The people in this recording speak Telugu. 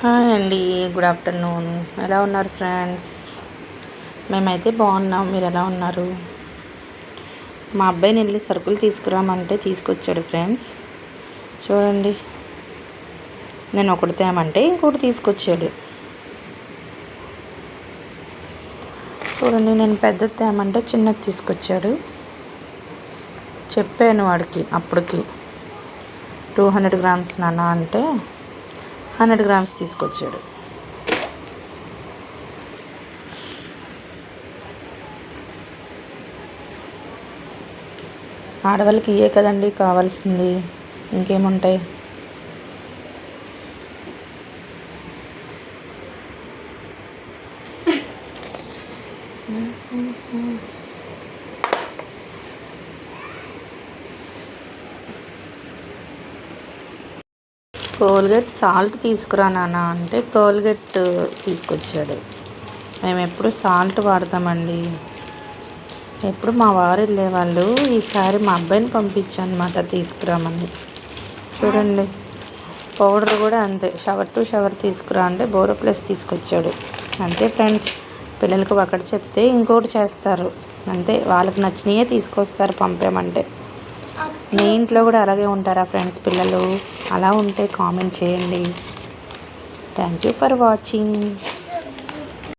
హాయ్ అండి, గుడ్ ఆఫ్టర్నూన్. ఎలా ఉన్నారు ఫ్రెండ్స్? మేమైతే బాగున్నాం. మీరు ఎలా ఉన్నారు? మా అబ్బాయిని వెళ్ళి సరుకులు తీసుకురామంటే తీసుకొచ్చాడు ఫ్రెండ్స్. చూడండి, నేను ఒకటి తేమంటే ఇంకోటి తీసుకొచ్చాడు. చూడండి, నేను పెద్దది తేమంటే చిన్నది తీసుకొచ్చాడు. చెప్పాను వాడికి అప్పటికి 200 గ్రామ్స్ నాన్న అంటే 100 గ్రామ్స్ తీసుకొచ్చాడు. ఆడవాళ్ళకి ఇవే కదండి కావాల్సింది, ఇంకేముంటాయి? కోల్గేట్ సాల్ట్ తీసుకురా నాన్న అంటే కోల్గేట్ తీసుకొచ్చాడు. మేము ఎప్పుడు సాల్ట్ వాడతామండి. ఎప్పుడు మా వారు వెళ్ళేవాళ్ళు. ఈసారి మా అబ్బాయిని పంపించానమాట తీసుకురామని. చూడండి, పౌడర్ కూడా అంతే, షవర్ టు షవర్ తీసుకురా అంటే బోరోప్లస్ తీసుకొచ్చాడు. అంతే ఫ్రెండ్స్, పిల్లలకు ఒకటి చెప్తే ఇంకోటి చేస్తారు. అంతే, వాళ్ళకి నచ్చినయే తీసుకొస్తారు పంపామంటే. మీ ఇంట్లో కూడా అలాగే ఉంటారా ఫ్రెండ్స్ పిల్లలు? అలా ఉంటే కామెంట్ చేయండి. Thank you for watching.